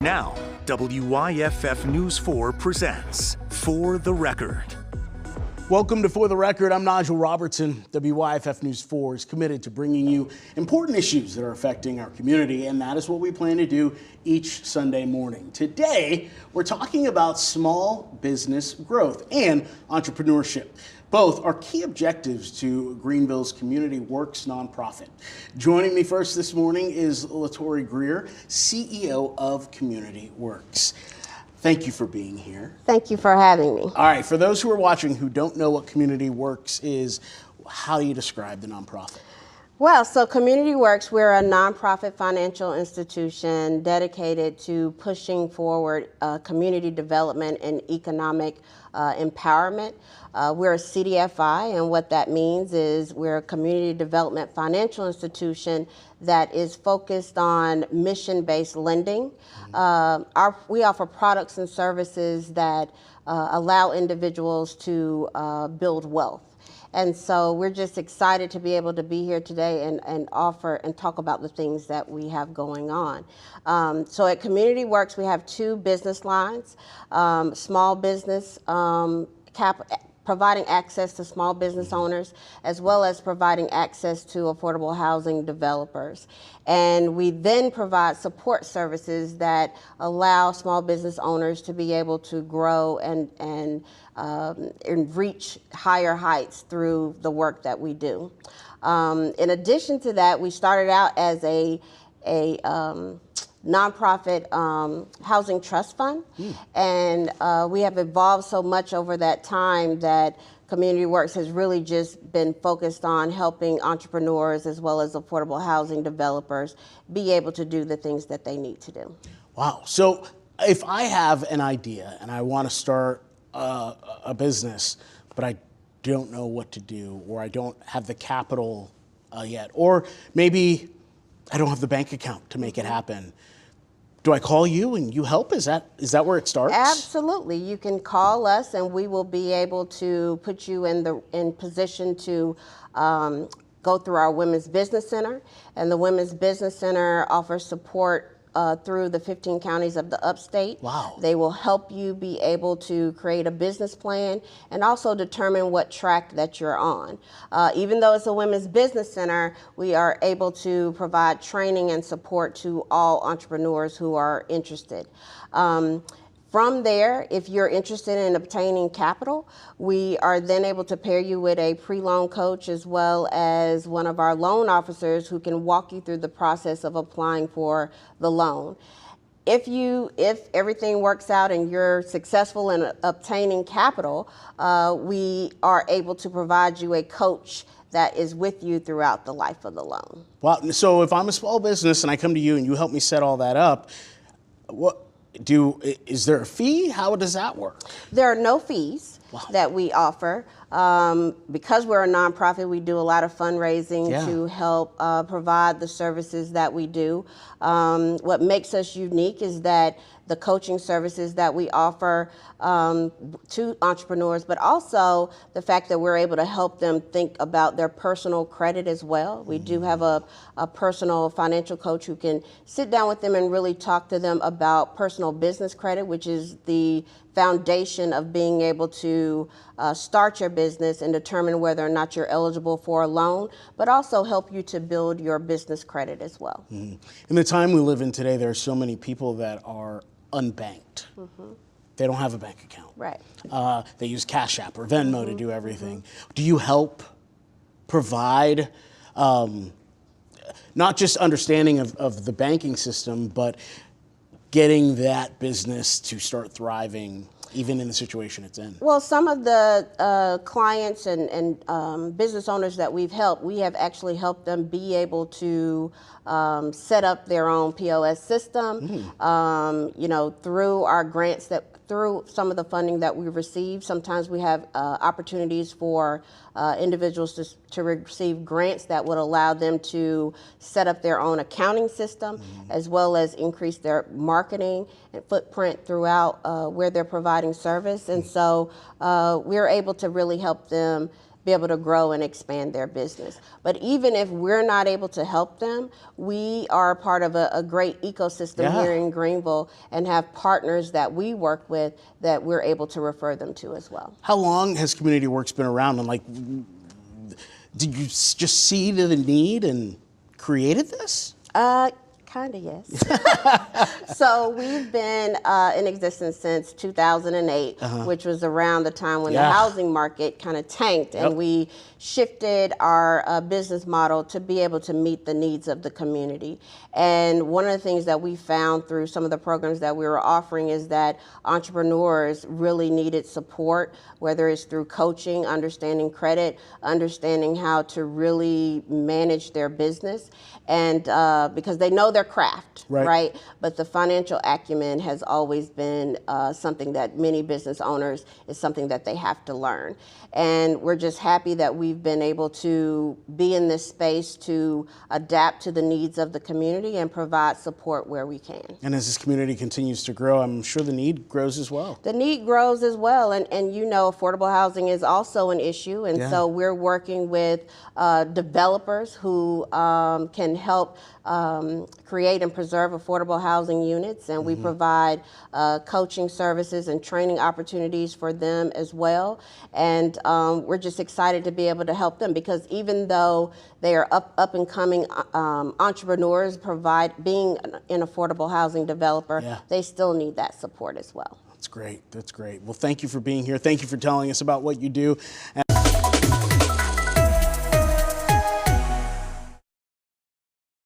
Now, WYFF News 4 presents For the Record. Welcome to For the Record. I'm Nigel Robertson. WYFF News 4 is committed to bringing you important issues that are affecting our community, and that is what we plan to do each Sunday morning. Today, we're talking about small business growth and entrepreneurship. Both are key objectives to Greenville's Community Works nonprofit. Joining me first this morning is LaTori Greer, CEO of Community Works. Thank you for being here. Thank you for having me. All right, for those who are watching who don't know what Community Works is, how do you describe the nonprofit? Well, so Community Works, we're a nonprofit financial institution dedicated to pushing forward community development and economic empowerment. We're a CDFI, and what that means is we're a community development financial institution that is focused on mission-based lending. We offer products and services that allow individuals to build wealth. And so we're just excited to be able to be here today and offer and talk about the things that we have going on. So at Community Works, we have two business lines, small business providing access to small business owners, as well as providing access to affordable housing developers. And we then provide support services that allow small business owners to be able to grow and reach higher heights through the work that we do. In addition to that, we started out as a nonprofit housing trust fund, and we have evolved so much over that time that Community Works has really just been focused on helping entrepreneurs as well as affordable housing developers be able to do the things that they need to do. Wow. So if I have an idea and I want to start a business, but I don't know what to do, or I don't have the capital yet, or maybe I don't have the bank account to make it happen, do I call you and you help? Is that where it starts? Absolutely. You can call us and we will be able to put you in position to go through our Women's Business Center. And the Women's Business Center offers support through the 15 counties of the upstate. Wow. They will help you be able to create a business plan and also determine what track that you're on. Even though it's a Women's Business Center, we are able to provide training and support to all entrepreneurs who are interested. From there, if you're interested in obtaining capital, we are then able to pair you with a pre-loan coach as well as one of our loan officers who can walk you through the process of applying for the loan. If everything works out and you're successful in obtaining capital, we are able to provide you a coach that is with you throughout the life of the loan. Wow. So if I'm a small business and I come to you and you help me set all that up, is there a fee? How does that work? There are no fees. Wow. That we offer. Because we're a nonprofit, we do a lot of fundraising to help provide the services that we do. What makes us unique is that the coaching services that we offer to entrepreneurs, but also the fact that we're able to help them think about their personal credit as well. We do have a personal financial coach who can sit down with them and really talk to them about personal business credit, which is the foundation of being able to start your business and determine whether or not you're eligible for a loan, but also help you to build your business credit as well. In the time we live in today, there are so many people that are unbanked. They don't have a bank account. Right. They use Cash App or Venmo to do everything. Do you help provide not just understanding of the banking system, but getting that business to start thriving even in the situation it's in? Well, some of the clients and business owners that we've helped, we have actually helped them be able to set up their own POS system, through our grants through some of the funding that we receive. Sometimes we have opportunities for individuals to receive grants that would allow them to set up their own accounting system, as well as increase their marketing and footprint throughout where they're providing service. And so we're able to really help them be able to grow and expand their business. But even if we're not able to help them, we are part of a great ecosystem here in Greenville and have partners that we work with that we're able to refer them to as well. How long has Community Works been around, and like, did you just see the need and created this? Kind of, yes. So we've been in existence since 2008, which was around the time when the housing market kind of tanked, and we shifted our business model to be able to meet the needs of the community. And one of the things that we found through some of the programs that we were offering is that entrepreneurs really needed support, whether it's through coaching, understanding credit, understanding how to really manage their business, and because they know their craft, right? But the financial acumen has always been something that many business owners is something that they have to learn. And we're just happy that we've been able to be in this space to adapt to the needs of the community and provide support where we can. And as this community continues to grow, I'm sure the need grows as well. The need grows as well, and you know, affordable housing is also an issue, and so we're working with developers who can help create and preserve affordable housing units, and we provide coaching services and training opportunities for them as well. And we're just excited to be able to help them, because even though they are up and coming entrepreneurs, being an affordable housing developer, they still need that support as well. That's great. That's great. Well, thank you for being here. Thank you for telling us about what you do.